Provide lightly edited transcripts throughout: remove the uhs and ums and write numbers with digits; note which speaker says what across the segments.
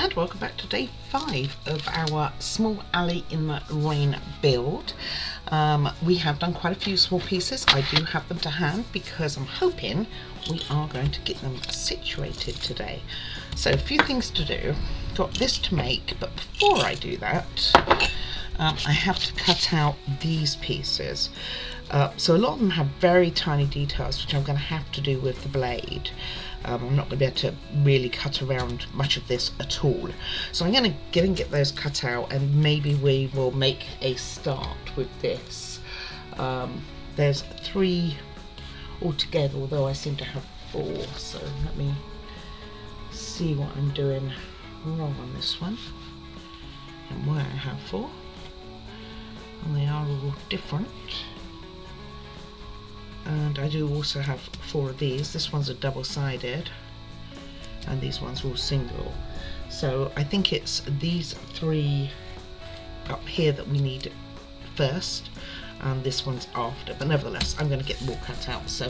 Speaker 1: and welcome back to day 5 of our small alley in the rain build. We have done quite a few small pieces. I do have them to hand because I'm hoping we are going to get them situated today. So a few things to do. Got this to make, but before I do that, I have to cut out these pieces. So a lot of them have very tiny details which I'm going to have to do with the blade. I'm not going to be able to really cut around much of this at all. So I'm going to get those cut out, and maybe we will make a start with this. There's 3 altogether, although I seem to have 4. So let me see what I'm doing wrong on this one and why I have 4. And they are all different. And I do also have 4 of these. This one's a double-sided and these ones are all single. So I think it's these 3 up here that we need first, and this one's after, but nevertheless I'm going to get them all cut out. So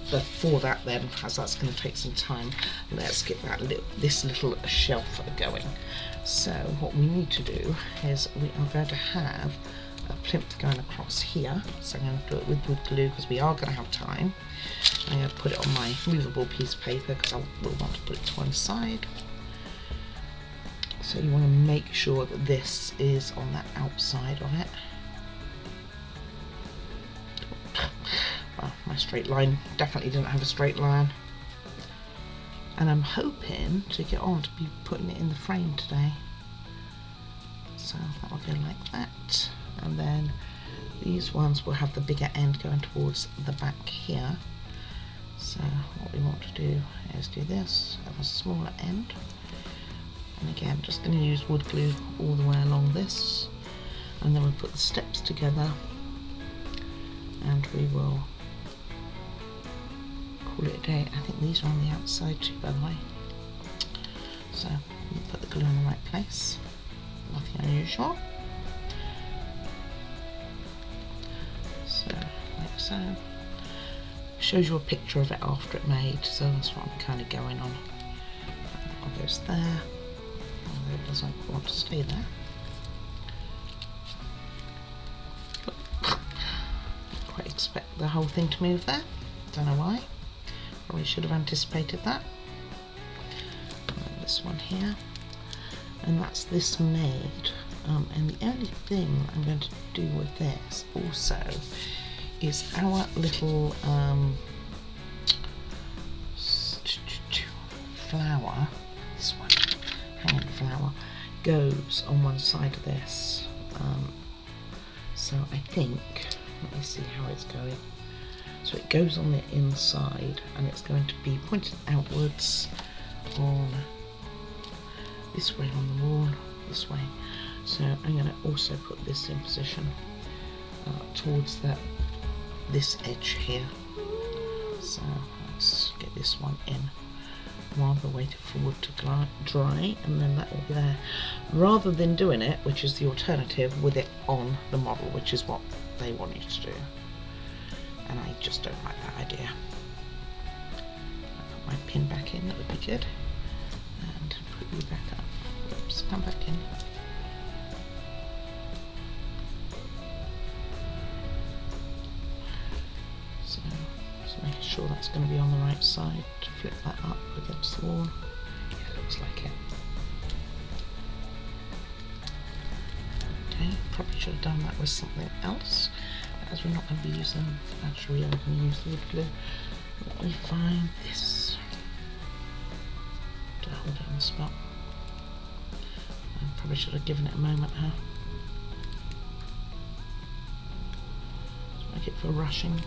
Speaker 1: before that then, as that's going to take some time, let's get this little shelf going. So what we need to do is we are going to have a plinth going across here, so I'm going to do it with wood glue because we are going to have time. I'm going to put it on my movable piece of paper because I will want to put it to one side. So you want to make sure that this is on the outside of it. Well, my straight line definitely didn't have a straight line, and I'm hoping to get on to be putting it in the frame today. So that will go like that. And then these ones will have the bigger end going towards the back here. So what we want to do is do this, have a smaller end, and again just going to use wood glue all the way along this, and then we'll put the steps together and we will call it a day. I think these are on the outside too, by the way. So we'll put the glue in the right place, nothing unusual. So, like so. Shows you a picture of it after it made, so that's what I'm kind of going on. That one goes there, although it doesn't want to stay there. Didn't quite expect the whole thing to move there, don't know why. Probably should have anticipated that. And then this one here, and that's this made. And the only thing I'm going to do with this also is our little flower, this one, hanging flower, goes on one side of this. So I think, let me see how it's going. So it goes on the inside and it's going to be pointed outwards on this way on the wall, this way. So I'm going to also put this in position towards this edge here. So let's get this one in while we're waiting for wood to dry, and then that will be there, rather than doing it, which is the alternative, with it on the model, which is what they want you to do, and I just don't like that idea. I'll put my pin back in, that would be good, and put you back up. Oops, come back in. Making sure that's going to be on the right side to flip that up against the wall. Yeah, looks like it. Okay, probably should have done that with something else, as we're not going to be using, actually we are going to use the wood glue. Let me find this to hold it on the spot. I probably should have given it a moment, huh? Let's make it for rushing.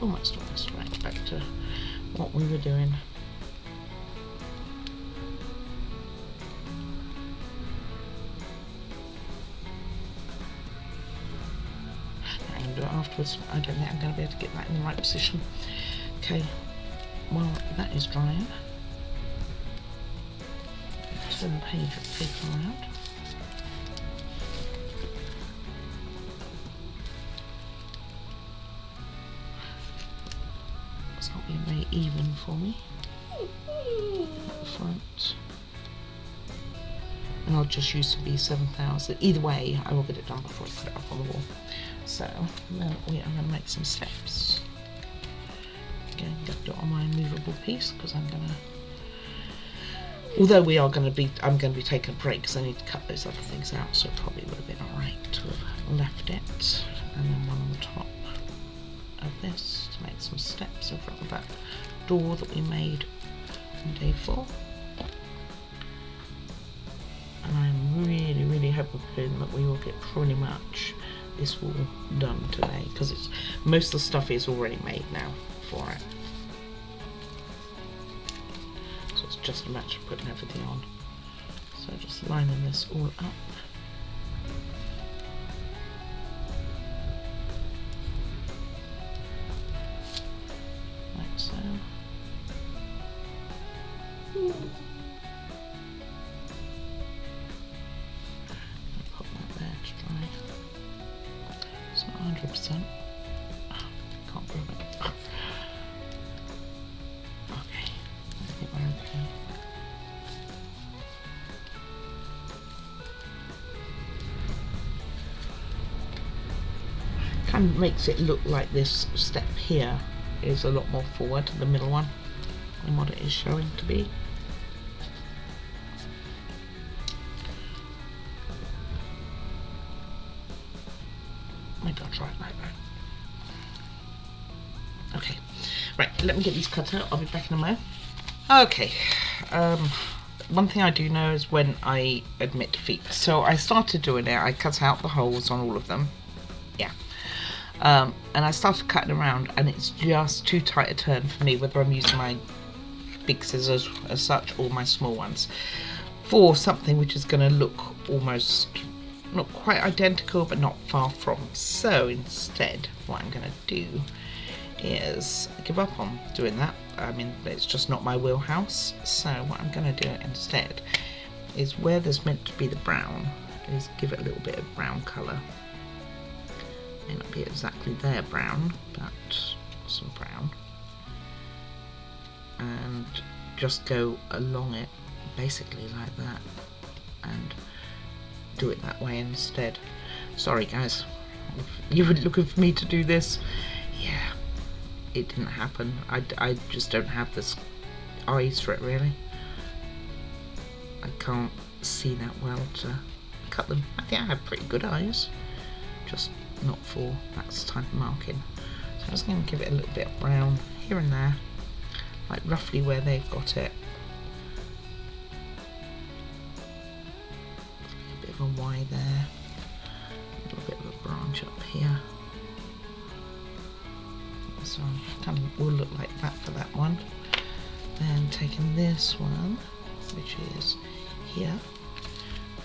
Speaker 1: Almost right back to what we were doing. I'm going to do it afterwards. I don't think I'm going to be able to get that in the right position. Okay, while that is drying, turn the page of paper around. even for me at the front. And I'll just use some B7000. Either way, I will get it done before I put it up on the wall. So then we are going to make some steps. Again, get it on my movable piece because I'm going to. Although I'm going to be taking a break because I need to cut those other things out, so it probably would have been alright to have left it. And then one on the top of this to make some steps in front of that door that we made on day 4. And I'm really hoping that we will get pretty much this wall done today, because it's most of the stuff is already made now for it. So it's just a matter of putting everything on. So just lining this all up. Like so. Pop that there to dry. It's not 100%. Can't prove it. Okay, I think we're okay. Kind of makes it look like this step here is a lot more forward to the middle one than what it is showing to be. Maybe I'll try it like that. Okay, right, let me get these cut out. I'll be back in a moment. Okay, one thing I do know is when I admit defeat. So I started doing it, I cut out the holes on all of them. Yeah. And I started cutting around and it's just too tight a turn for me, whether I'm using my big scissors as such or my small ones, for something which is going to look almost not quite identical but not far from. So instead what I'm going to do is give up on doing that. I mean, it's just not my wheelhouse. So what I'm going to do instead is, where there's meant to be the brown, is give it a little bit of brown colour. May not be exactly their brown, but some brown, and just go along it basically like that and do it that way instead. Sorry guys, if you were looking for me to do this, yeah, it didn't happen. I just don't have the eyes for it really. I can't see that well to cut them. I think I have pretty good eyes, just not for that type of marking. So I'm just going to give it a little bit of brown here and there, like roughly where they've got it. A bit of a Y there, a little bit of a branch up here. So kind of will look like that for that one. Then taking this one, which is here,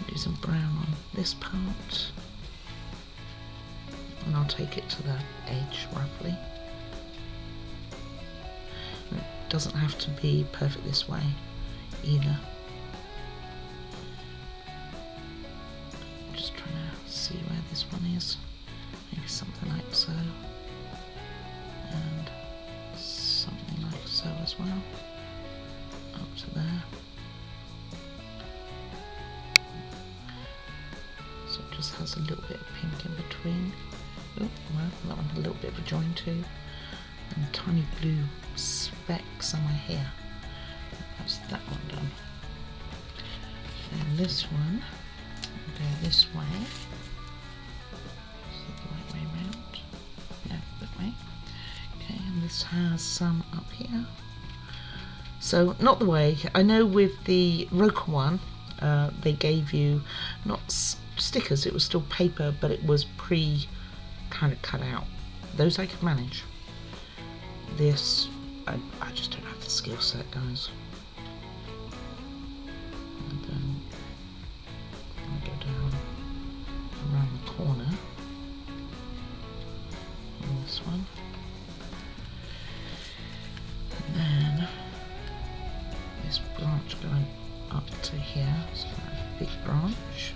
Speaker 1: do some brown on this part. And I'll take it to the edge roughly. And it doesn't have to be perfect this way either. I'm just trying to see where this one is. Maybe something like so. And something like so as well. Up to there. So it just has a little bit of pink in between. Oh, well, that one a little bit of a join too, and tiny blue speck somewhere here. That's that one done. And this one will go this way. Is that the right way round? Yeah, that way. Okay, and this has some up here. So not the way. I know with the Roka one, they gave you not stickers. It was still paper, but it was kind of cut out. Those I could manage. This, I just don't have the skill set, guys. And then I go down around the corner on this one. And then this branch going up to here, so a big branch.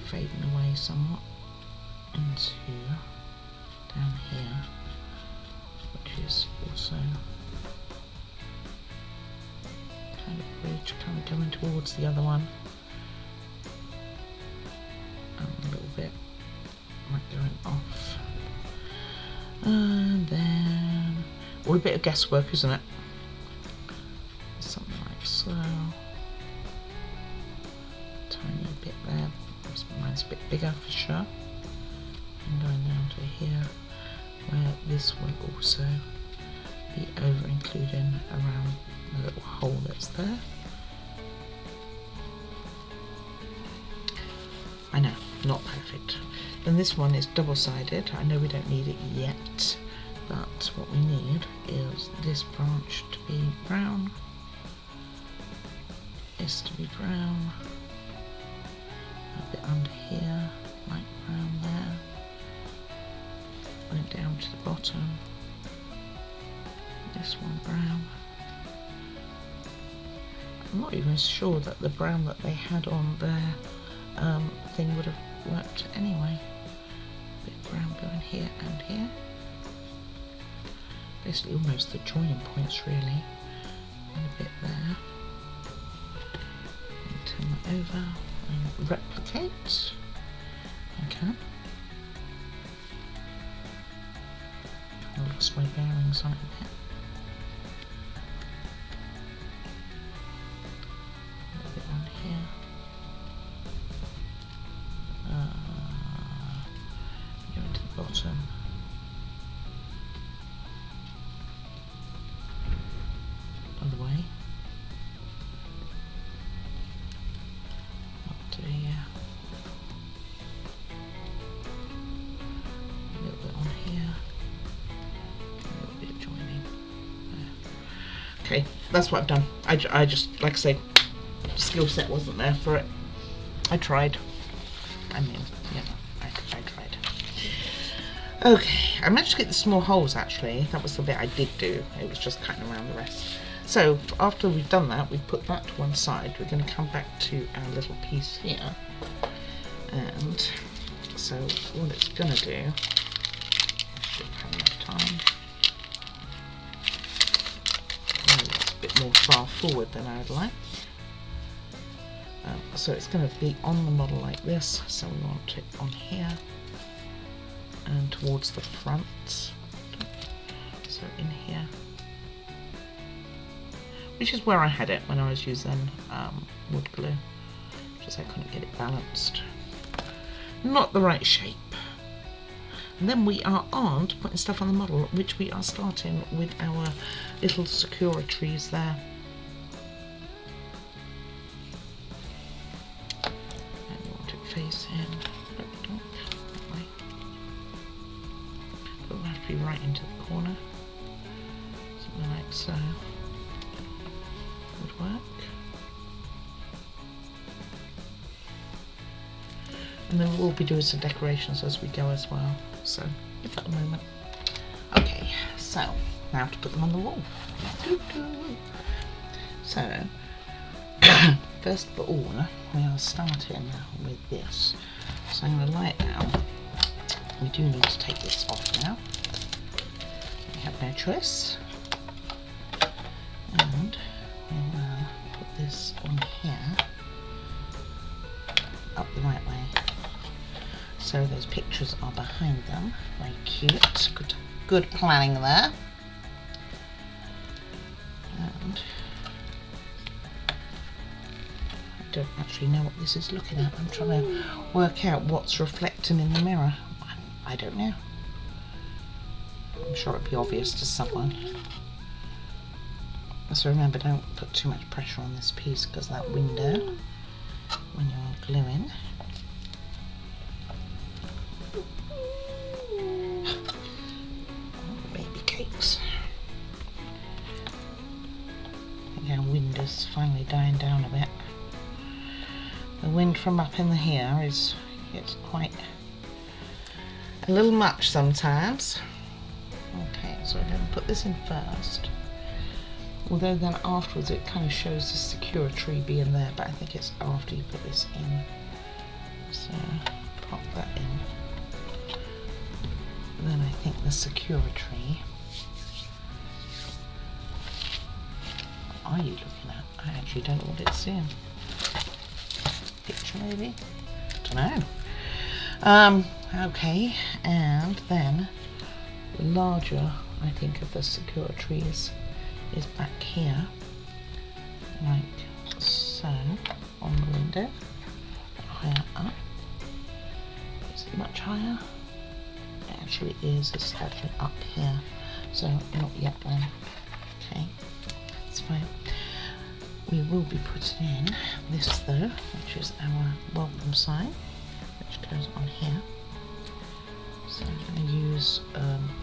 Speaker 1: Fading away somewhat into down here, which is also kind of bridge, kind of going towards the other one, and a little bit like going off, and then all a bit of guesswork, isn't it? Something like so. Tiny bit there. Mine's a bit bigger for sure. And going down to here, where this will also be over including around the little hole that's there. I know, not perfect. Then this one is double-sided. I know we don't need it yet, but what we need is this branch to be brown, this to be brown, a bit under here, light brown there, went down to the bottom, this one brown. I'm not even sure that the brown that they had on their thing would have worked anyway. A bit brown going here and here. Basically almost the joining points really. And a bit there. And turn that over and replicate. Okay. I lost my bearings on it a bit. Bottom. Other way. Up to here. A little bit on here. A little bit joining. There. Okay, that's what I've done. I just, like I say, skill set wasn't there for it. I tried. I mean, yeah, I tried. Okay, I managed to get the small holes actually. That was the bit I did do. It was just cutting around the rest. So after we've done that, we've put that to one side. We're going to come back to our little piece here. And so what it's going to do, I should have enough time. Oh, that's a bit more far forward than I would like. So it's going to be on the model like this. So we want it on here. And towards the front, so in here, which is where I had it when I was using wood glue, just I couldn't get it balanced, not the right shape. And then we are on to putting stuff on the model, which we are starting with our little Sakura trees there. And we want it facing. Right into the corner, something like so would work. And then we'll be doing some decorations as we go as well, so give that a moment. Okay, so now to put them on the wall. So first of all, we are starting with this. So I'm going to light now. We do need to take this off now. Have no choice, and we will put this on here up the right way so those pictures are behind them. Very cute, good planning there. And I don't actually know what this is looking at. I'm trying to work out what's reflecting in the mirror. I don't know. I'm sure it'd be obvious to someone. So remember, don't put too much pressure on this piece because that window, when you're gluing, baby cakes. I think our wind is finally dying down a bit. The wind from up in the here it's quite a little much sometimes. Okay, so we're going to put this in first. Although then afterwards it kind of shows the Sakura tree being there, but I think it's after you put this in. So pop that in. And then I think the Sakura tree. What are you looking at? I actually don't know what it's in. Picture maybe? Don't know. Okay, and then the larger, I think, of the Sakura trees is back here, like so, on the window. Higher up. Is it much higher? It actually is. It's actually up here, so not yet then. Okay, it's fine. We will be putting in this though, which is our welcome sign, which goes on here. So I'm going to use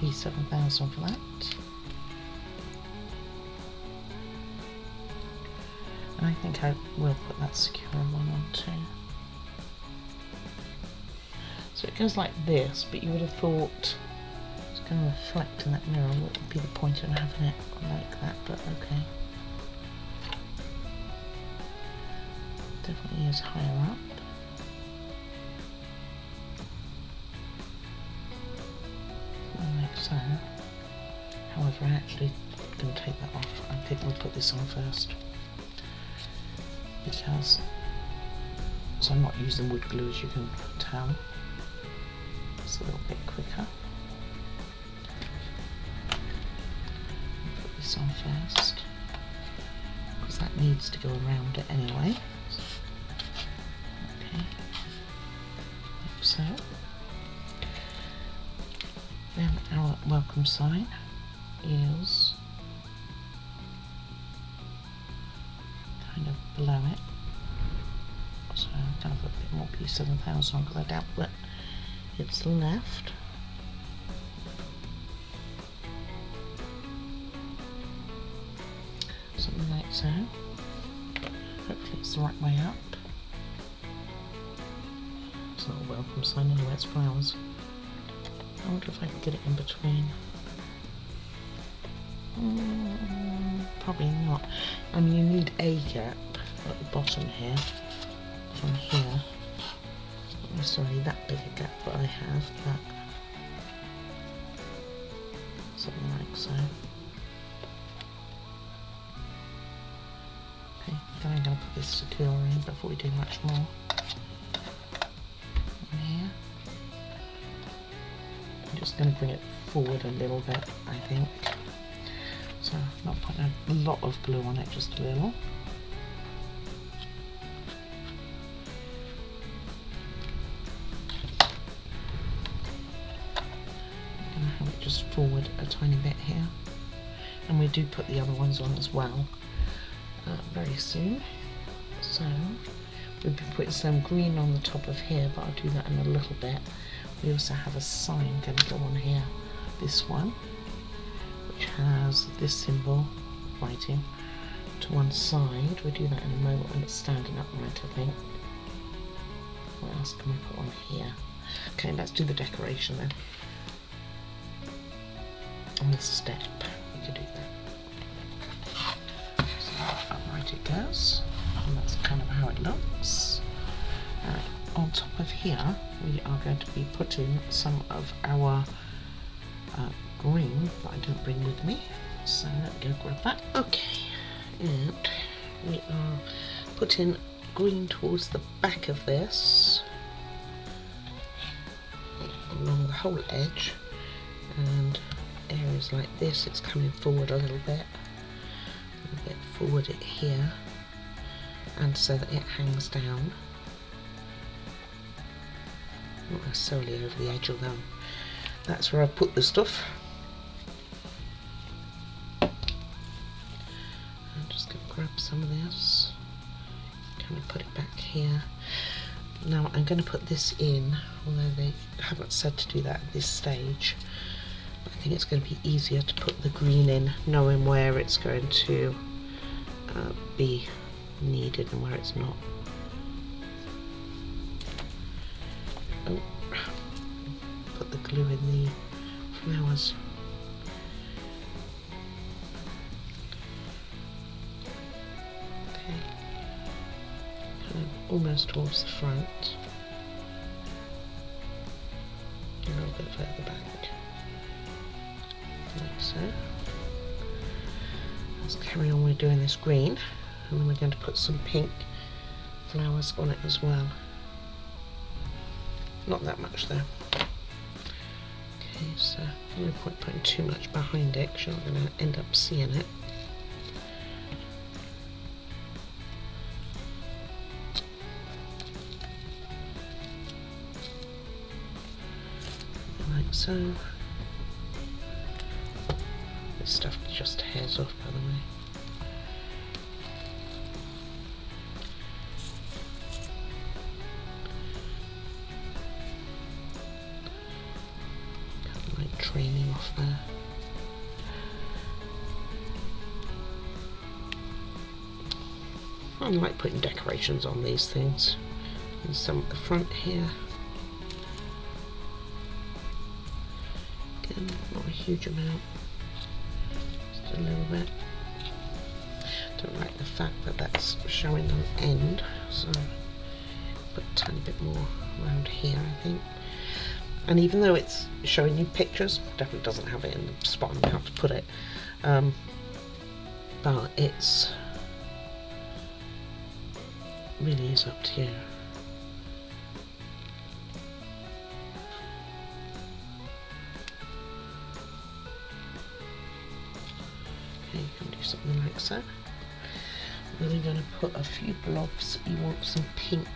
Speaker 1: P7000 for that. And I think I will put that secure one on too. So it goes like this, but you would have thought it's going to reflect in that mirror. What would be the point in having it like that, but okay. Definitely is higher up. Like so. However, I'm actually going to take that off. I think we'll put this on first. Because, so I'm not using wood glue, as you can tell. It's a little bit quicker. Put this on first, because that needs to go around it anyway. Okay, like so. Then our welcome sign is kind of below it. So I'm going to put a bit more P7000 on, because I doubt that it's left. Something like so. Hopefully it's the right way up. It's not a welcome sign anyway, it's flowers. I wonder if I can get it in between. Probably not. I mean, you need a gap at the bottom here, from here. Not necessarily that big a gap that I have, but something like so. Okay, then I'm going to put this secure in before we do much more. On here. I'm just going to bring it forward a little bit, I think. So I'm not putting a lot of glue on it, just a little. I'm going to have it just forward a tiny bit here. And we do put the other ones on as well very soon. So we'll be putting some green on the top of here, but I'll do that in a little bit. We also have a sign going to go on here, this one, which has this symbol writing to one side. We'll do that in a moment when it's standing upright, I think. What else can we put on here? Okay, let's do the decoration then. On the step, we can do that. So upright it goes, and that's kind of how it looks. On top of here, we are going to be putting some of our green that I didn't bring with me, so let me go grab that. Okay, and we are putting green towards the back of this, along the whole edge, and areas like this it's coming forward a little bit forward it here, and so that it hangs down, not necessarily over the edge, although that's where I put the stuff. I'm just going to grab some of this, kind of put it back here. Now I'm going to put this in, although they haven't said to do that at this stage. I think it's going to be easier to put the green in, knowing where it's going to be needed and where it's not. Oh, put the glue in the flowers. Okay, kind of almost towards the front. little bit further back, like so. Let's carry on with doing this green, and then we're going to put some pink flowers on it as well. Not that much though. Okay, so no point putting too much behind it because you're not going to end up seeing it. Like so. This stuff just hairs off, by the way. Training off there. I like putting decorations on these things. And some at the front here. Again, not a huge amount. Just a little bit. Don't like the fact that that's showing an end, so put a tiny bit more around here, I think. And even though it's showing you pictures, definitely doesn't have it in the spot on how to put it, but it's really is up to you. Okay, you can do something like so. Then we're going to put a few blobs. You want some pink,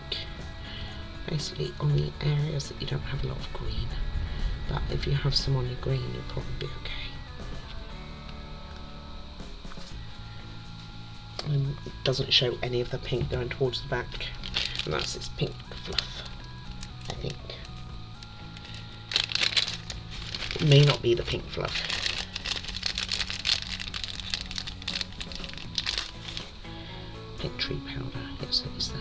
Speaker 1: basically on the areas that you don't have a lot of green, but if you have some on your green you'll probably be okay. And it doesn't show any of the pink going towards the back, and that's its pink fluff, I think. It may not be the pink fluff. Pink tree powder, yes it is then.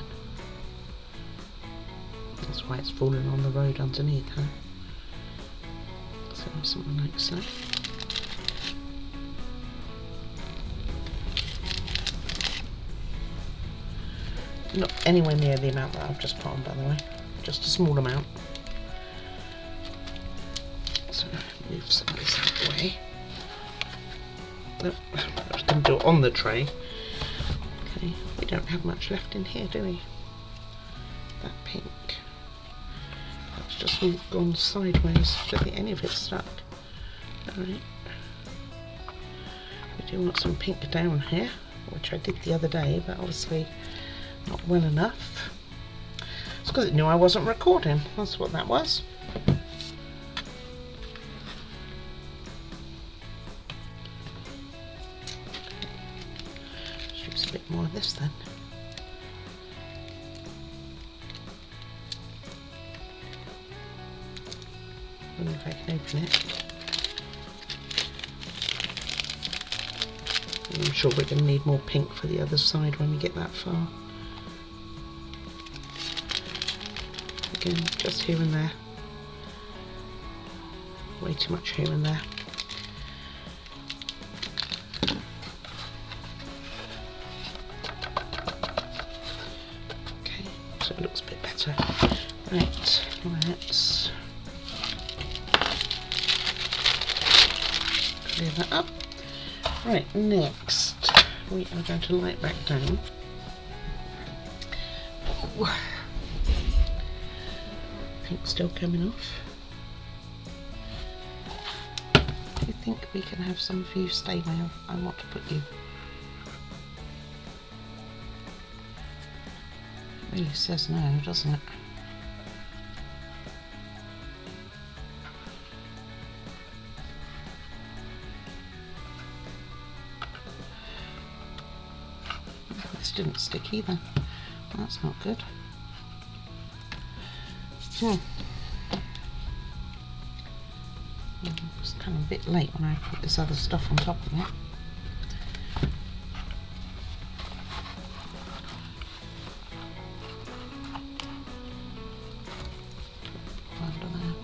Speaker 1: That's why it's falling on the road underneath, huh? So something like so. Not anywhere near the amount that I've just put on, by the way. Just a small amount. So move some of this out of the way. Nope, I was going to do it on the tray. Okay, we don't have much left in here, do we? That pink. That's just all gone sideways. I don't think any of it's stuck. Alright. We do want some pink down here, which I did the other day, but obviously not well enough. It's because it knew I wasn't recording. That's what that was. Let's use a bit more of this then. I don't know if I can open it. I'm sure we're going to need more pink for the other side when we get that far. Again, just here and there. Way too much here and there. Okay, so it looks a bit better. Right, let's clear that up. Right, next we are going to light back down. Pink still coming off. Do you think we can have some of you stay where I want to put you? It really says no, doesn't it? This didn't stick either. That's not good. It's kind of a bit late when I put this other stuff on top of it. Under there.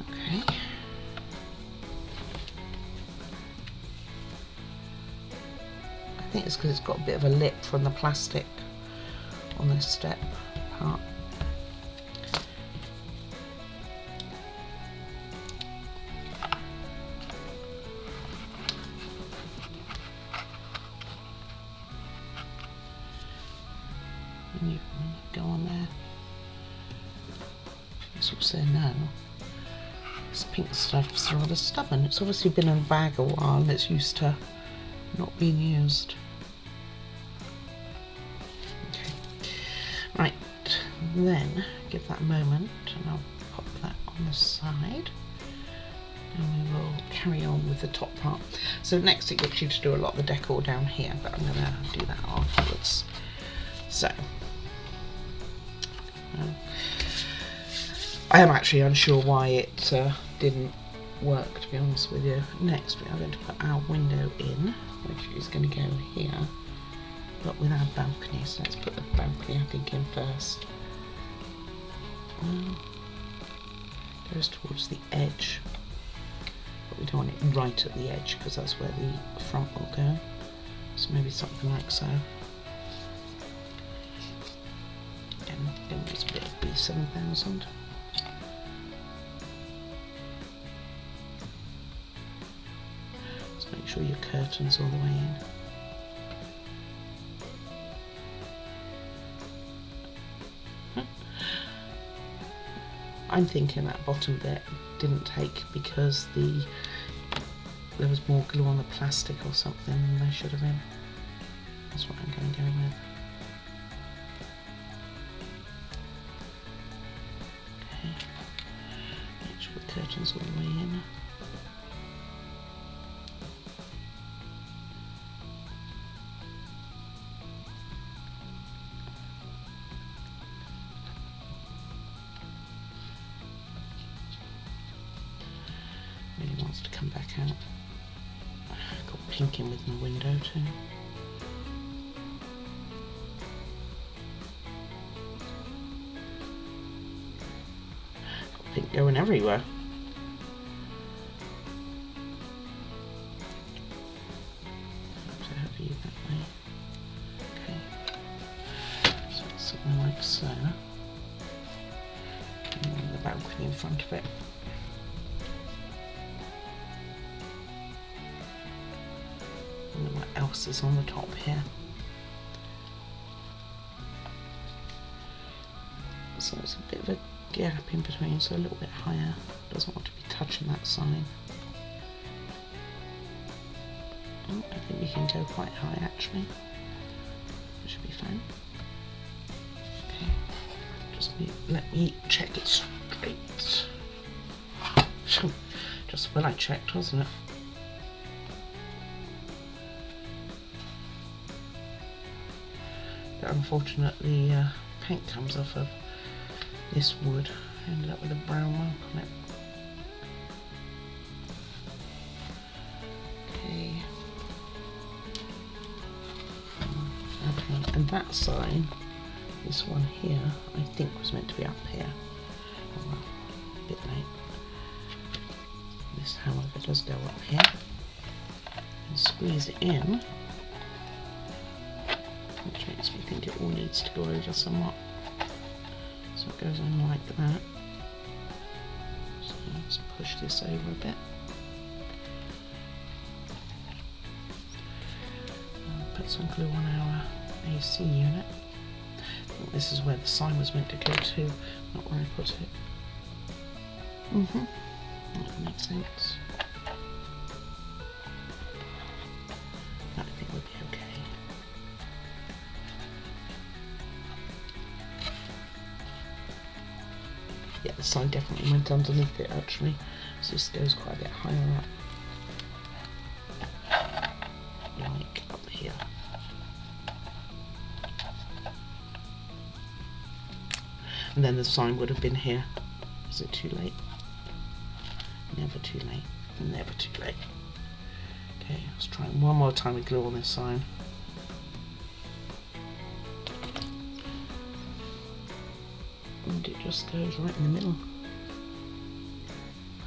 Speaker 1: Okay. I think it's because it's got a bit of a lip from the plastic on this step part. And you go on there. It's also now. This pink stuff's rather stubborn. It's obviously been in a bag a while and it's used to not being used. Okay. Right, then give that a moment and I'll pop that on the side. And we will carry on with the top part. So next it gets you to do a lot of the decor down here, but I'm going to do that afterwards. So, I am actually unsure why it didn't work, to be honest with you. Next we are going to put our window in, which is going to go here, but with our balcony. So let's put the balcony, I think, in first. Goes towards the edge, but we don't want it right at the edge because that's where the front will go. So maybe something like so. Again, use a bit of B7000. Just make sure your curtain's all the way in. I'm thinking that bottom bit didn't take because there was more glue on the plastic or something than there should have been. That's what I'm going to go with. Okay, make sure the curtain's all the way in. Really wants to come back out. Got pink in with my window too. Got pink going everywhere. So heavy that way. Okay. So it's something like so. And then the balcony in front of it. What else is on the top here? So it's a bit of a gap in between, so a little bit higher. Doesn't want to be touching that sign. Oh, I think we can go quite high actually. It should be fine. Okay, just let me check it straight. Just when I checked, wasn't it? Unfortunately, paint comes off of this wood. I ended up with a brown mark on it. Okay. And that sign, this one here, I think was meant to be up here. Oh, well, a bit late. This, however, does go up here. And squeeze it in. Which makes me think it all needs to go over somewhat. So it goes on like that. So let's push this over a bit. And put some glue on our AC unit. I think this is where the sign was meant to go to, not where I put it. That makes sense. That I think would be okay. Yeah, the sign definitely went underneath it actually, so this goes quite a bit higher up, like up here. And then the sign would have been here. Is it too late? Never too late, never too late. Okay, let's try it one more time with glue on this sign. And it just goes right in the middle,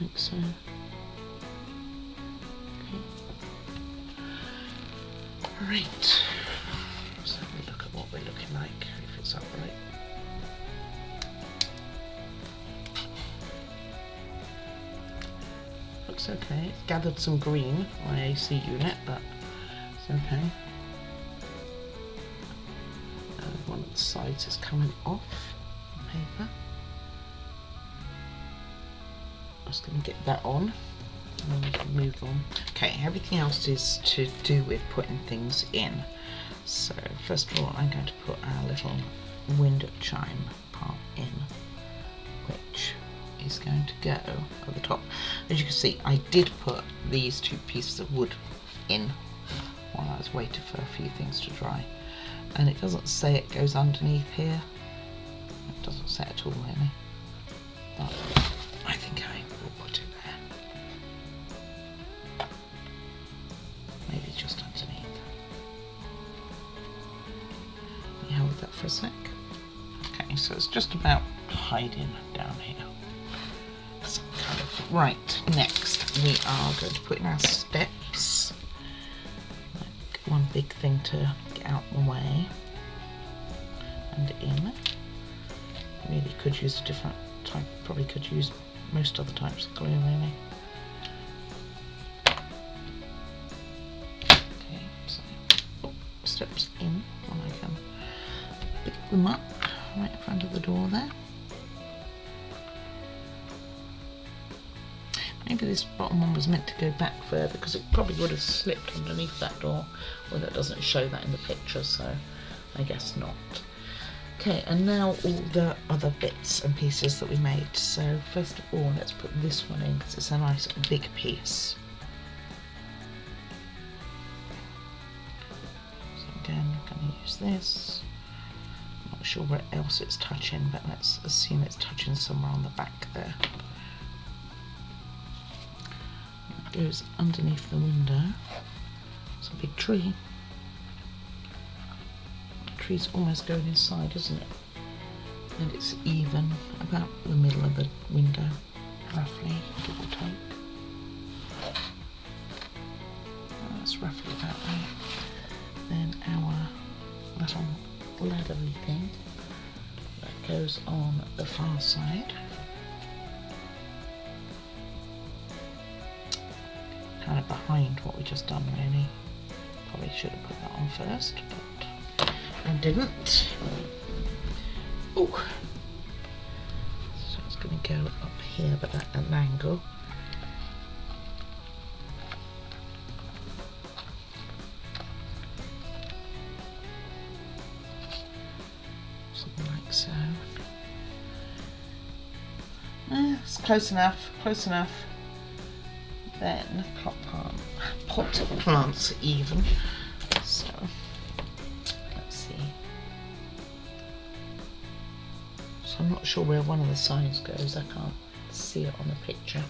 Speaker 1: like so. Okay. Right, let's have a look at what we're looking like, if it's looks upright. Looks okay. It's gathered some green on my AC unit, but it's okay. One of the sides is coming off the paper. I'm just going to get that on and then we can move on. Okay, everything else is to do with putting things in. So first of all, I'm going to put our little wind chime part in, which is going to go at the top. As you can see, I did put these two pieces of wood in while I was waiting for a few things to dry. And it doesn't say it goes underneath here. It doesn't say at all really. But I think I will put it there. Maybe just underneath. Let me hold that for a sec. Okay, so it's just about hiding down here. Some kind of. Right, next we are going to put in our steps. Like one big thing to get out of the way. And in. Really could use a different type, probably could use most other types of glue really. Okay, so steps in when I can pick them up right in front of the door there. Maybe this bottom one was meant to go back further because it probably would have slipped underneath that door, although it doesn't show that in the picture, so I guess not. Okay, and now all the other bits and pieces that we made. So first of all, let's put this one in because it's a nice big piece. So again, I'm going to use this. I'm not sure where else it's touching, but let's assume it's touching somewhere on the back there. It goes underneath the window. It's a big tree. Tree's almost going inside, isn't it? And it's even about the middle of the window, roughly, give or take. That's roughly about right. Then our little laddery thing that goes on the far side. Kind of behind what we just done really. Probably should have put that on first, but I didn't. Oh, so it's going to go up here, but at an angle. Something like so. It's close enough. Close enough. Then pot plants even. So. I'm not sure where one of the signs goes, I can't see it on the picture.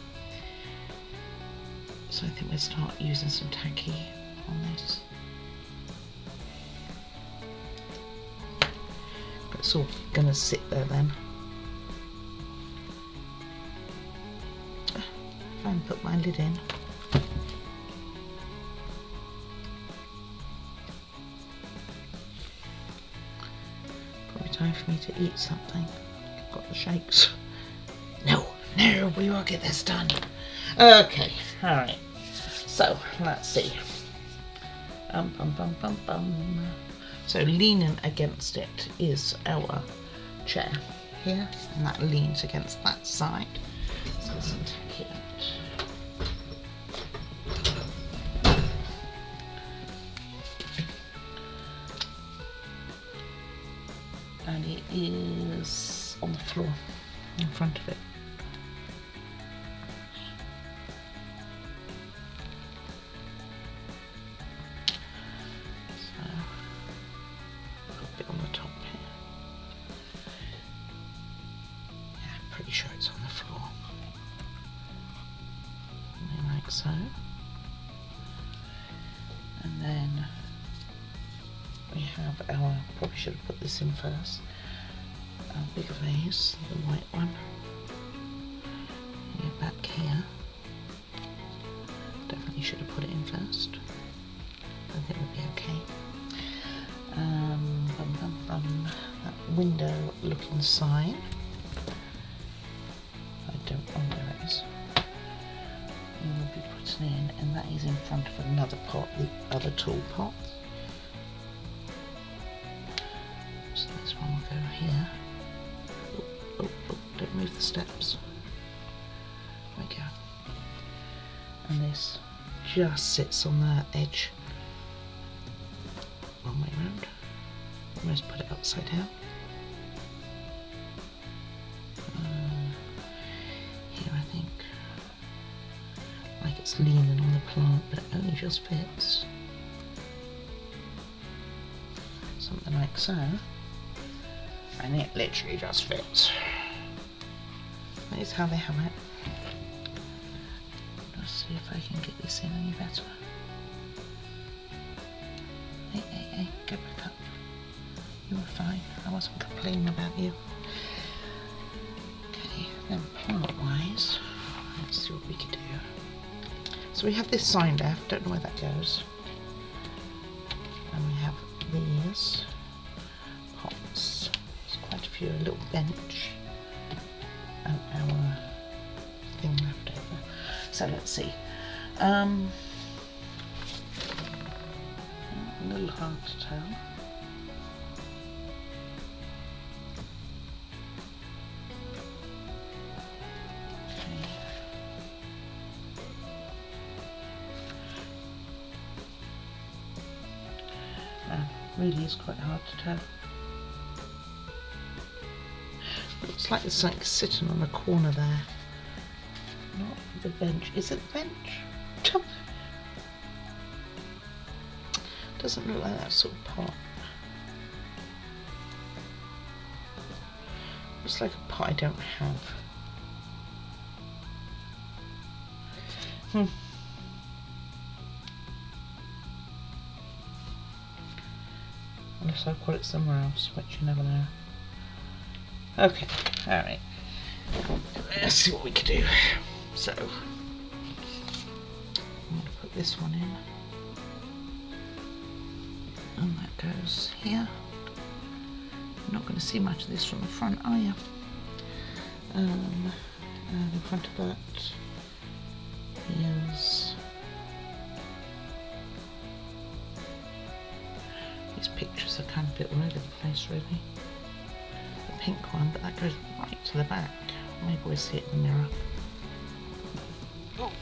Speaker 1: So I think we'll start using some tacky on this. But it's all going to sit there then. If I can put my lid in. Probably time for me to eat something. Got the shakes. No, we will get this done. Okay, alright. So, let's see. So, leaning against it is our chair here, and that leans against that side. So, let's take it. And it is on the floor in front of it. So, a bit on the top here. Yeah, pretty sure it's on the floor. And like so. And then we have our, probably should have put this in first. Our big vase, the white one. Yeah, back here. Definitely should have put it in first. I think it would be okay. That window looking sign. I don't know where it is. We will be putting in, and that is in front of another pot, the other tool pot. So this one will go here. Oh, don't move the steps. There we go. And this just sits on the edge. Wrong way round. Almost put it upside down. Here I think. Like it's leaning on the plant, but it only just fits. Something like so. And it literally just fits. That is how they have it. Let's see if I can get this in any better. Hey, go back up. You were fine. I wasn't complaining about you. Okay, then plant-wise, let's see what we can do. So we have this sign left, don't know where that goes. And we have these pots. There's quite a few, a little bench, and our thing left over. So let's see. A little hard to tell. Okay. Really is quite hard to tell. Looks like there's something sitting on the corner there. Not the bench. Is it the bench? Doesn't look like that sort of pot. Looks like a pot I don't have. Unless I've got it somewhere else, which you never know. Okay, alright. Let's see what we can do. So, I'm going to put this one in. And that goes here. You're not going to see much of this from the front, are you? And in front of that is... These pictures are kind of a bit all over the place, really. The pink one, but that goes right to the back. Maybe we'll see it in the mirror. Oh.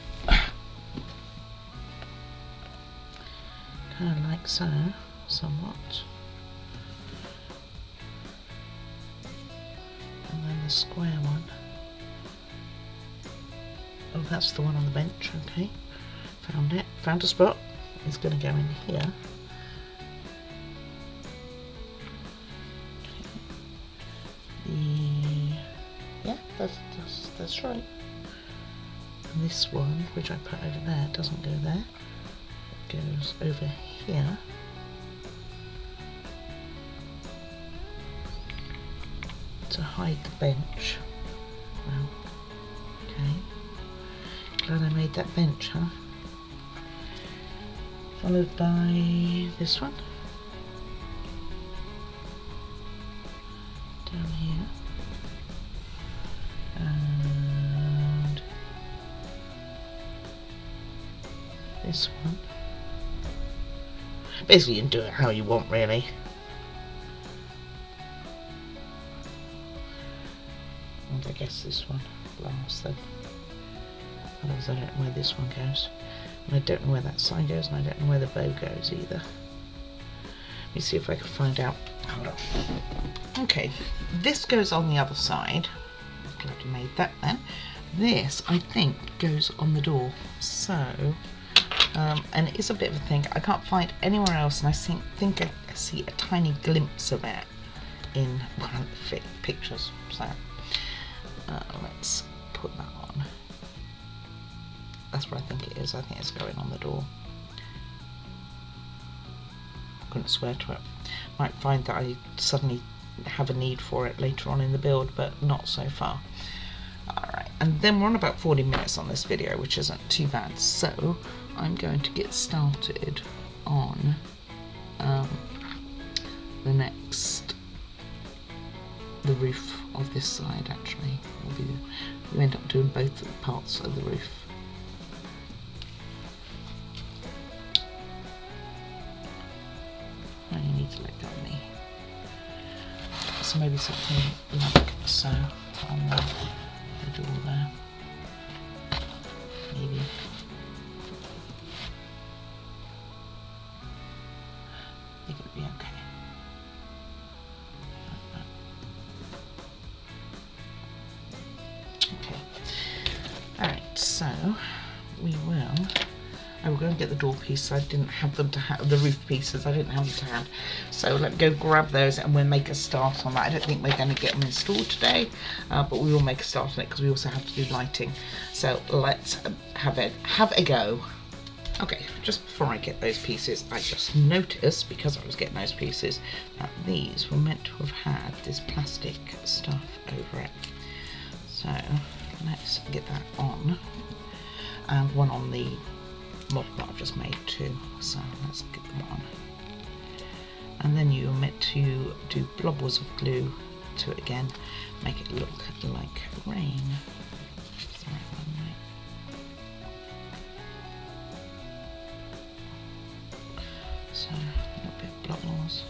Speaker 1: Kind of like so, somewhat. And then the square one. Oh, that's the one on the bench, okay. Found it, found a spot. It's going to go in here. Yeah, that's right. And this one, which I put over there, doesn't go there. It goes over here. To hide the bench. Well, okay. Glad I made that bench, huh? Followed by this one. Down here. And this one. Basically you can do it how you want, really. And I guess this one last then. Otherwise I don't know where this one goes. And I don't know where that sign goes, and I don't know where the bow goes either. Let me see if I can find out. Hold on. Okay, this goes on the other side. Glad I made that then. This, I think, goes on the door. So, and it is a bit of a thing. I can't find anywhere else, and I think I see a tiny glimpse of it in one of the pictures. So, let's put that on. That's where I think it is. I think it's going on the door. Couldn't swear to it. Might find that I suddenly have a need for it later on in the build, but not so far. Alright, and then we're on about 40 minutes on this video, which isn't too bad. So I'm going to get started on the next the roof of this side actually. You end up doing both parts of the roof. And you need to let go of me. So maybe something like so on the door there. Maybe. I think it'll be okay. Alright, so I will go and get the door pieces. I didn't have them to have the roof pieces. I didn't have them to hand. So let's go grab those and we'll make a start on that. I don't think we're going to get them installed today, but we will make a start on it because we also have to do lighting. So let's have a go. Okay, just before I get those pieces, I just noticed, because I was getting those pieces, that these were meant to have had this plastic stuff over it. So let's get that on, and one on the model that I've just made too, so let's get them on. And then you're meant to do blobs of glue to it again, make it look like rain. So a little bit of blobs.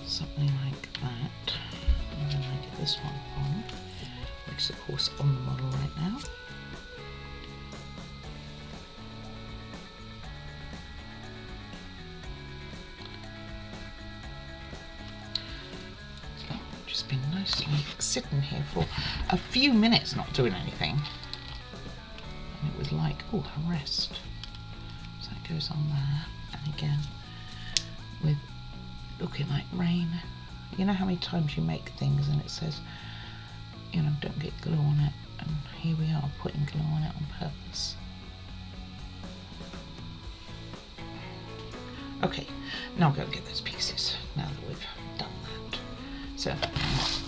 Speaker 1: Something like that, and then I get this one on, which is of course on the model right now. So I've just been nicely sitting here for a few minutes not doing anything, and it was like, oh, a rest. So it goes on there, and again with looking like rain. You know how many times you make things and it says, you know, don't get glue on it, and here we are putting glue on it on purpose. Okay, now I'll go and get those pieces now that we've done that. So,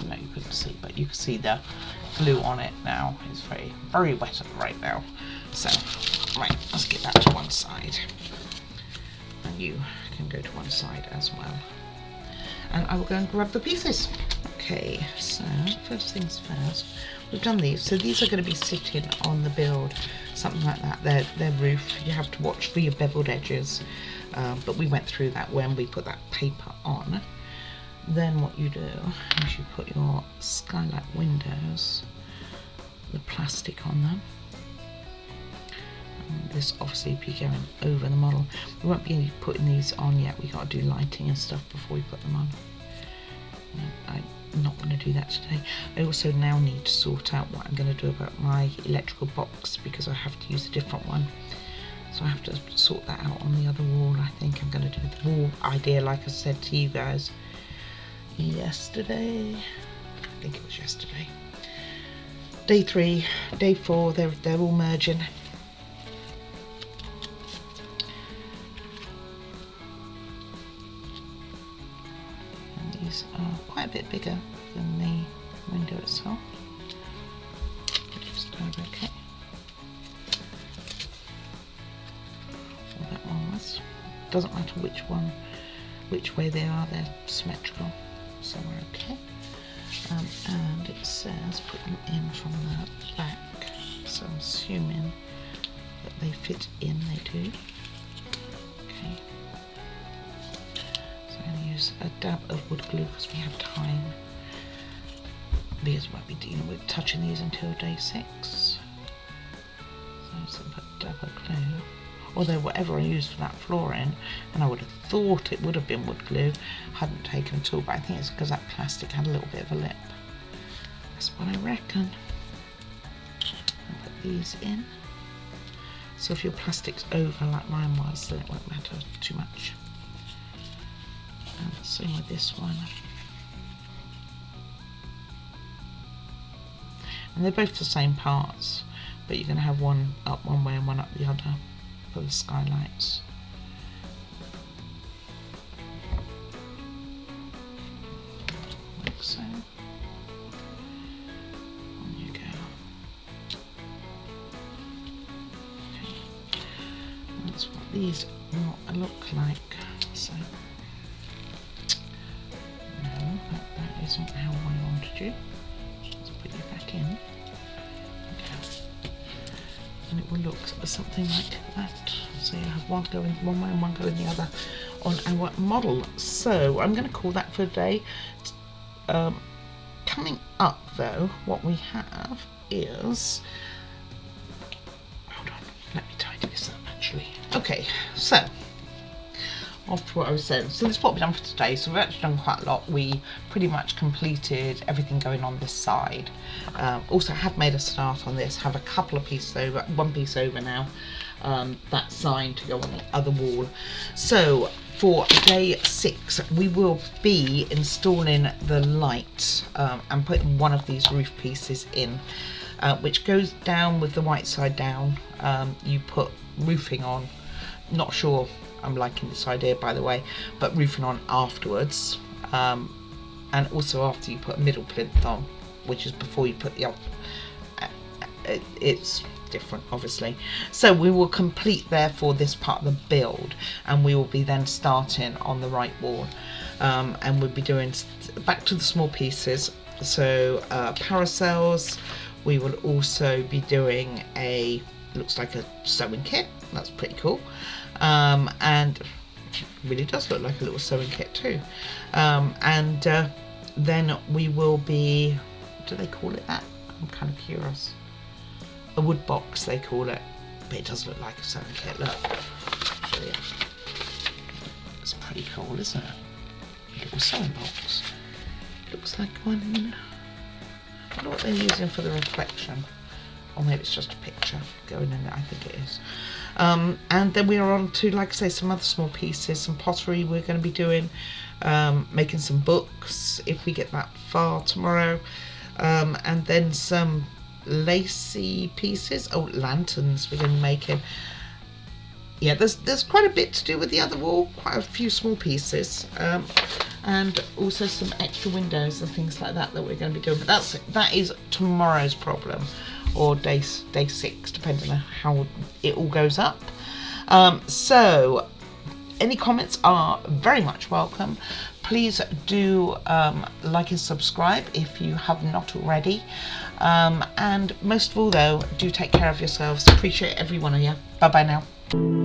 Speaker 1: no, you couldn't see, but you can see the glue on it now. It's very, very wet right now. So, right, let's get that to one side. And you can go to one side as well. And I will go and grab the pieces. Okay, so first things first, we've done these. So these are going to be sitting on the build, something like that. They're roof. You have to watch for your beveled edges, but we went through that when we put that paper on. Then what you do is you put your Skylight windows, the plastic on them. This obviously be going over the model. We won't be putting these on yet. We got to do lighting and stuff before we put them on. I'm not going to do that today. I also now need to sort out what I'm going to do about my electrical box, because I have to use a different one. So I have to sort that out on the other wall. I think I'm going to do the wall idea like I said to you guys yesterday. I think it was yesterday. Day 3, day 4, they're all merging. Are quite a bit bigger than the window itself. Just okay. Well, that one was. Doesn't matter which way they are, they're symmetrical, so we're okay. And it says put them in from the back, so I'm assuming that they fit in. They do. Okay. I'm going to use a dab of wood glue because we have time, because we won't be dealing with touching these until day 6. So a dab of glue. Although whatever I used for that flooring, and I would have thought it would have been wood glue, hadn't taken at all, but I think it's because that plastic had a little bit of a lip. That's what I reckon. I'll put these in. So if your plastic's over like mine was, then it won't matter too much. And same with this one. And they're both the same parts, but you're going to have one up one way and one up the other for the skylights. Like so. these not look like. So no, that isn't how I wanted you. Let's put you back in. Okay. And it will look something like that. So you have one going one way and one going the other on our model. So I'm going to call that for a day. Coming up though, what we have is, hold on, let me tidy this up actually. Okay, so after what I was saying, so this is what we've done for today. So we've actually done quite a lot. We pretty much completed everything going on this side. Also have made a start on this, have a couple of pieces over, one piece over now, that sign to go on the other wall. So for day 6 we will be installing the light and putting one of these roof pieces in, which goes down with the white side down. You put roofing on, not sure I'm liking this idea by the way, but roofing on afterwards, and also after you put a middle plinth on, which is before you put the other. It's different obviously. So we will complete therefore this part of the build, and we will be then starting on the right wall, and we'll be doing back to the small pieces. So parasols, we will also be doing a, looks like a sewing kit, that's pretty cool, and really does look like a little sewing kit too, and then we will be, do they call it that? I'm kind of curious. A wood box they call it, but it does look like a sewing kit. Look, I'll show you. It's pretty cool, isn't it? A little sewing box. Looks like one. I wonder what they're using for the reflection, or maybe it's just a picture going in there. I think it is. And then we are on to, like I say, some other small pieces, some pottery we're going to be doing, making some books if we get that far tomorrow, and then some lacy pieces, lanterns we're going to be making. Yeah, there's quite a bit to do with the other wall, quite a few small pieces, and also some extra windows and things like that we're going to be doing, but that is tomorrow's problem, or day 6, depending on how it all goes up. So any comments are very much welcome. Please do like and subscribe if you have not already, and most of all though, do take care of yourselves. Appreciate every one of you. Bye bye now.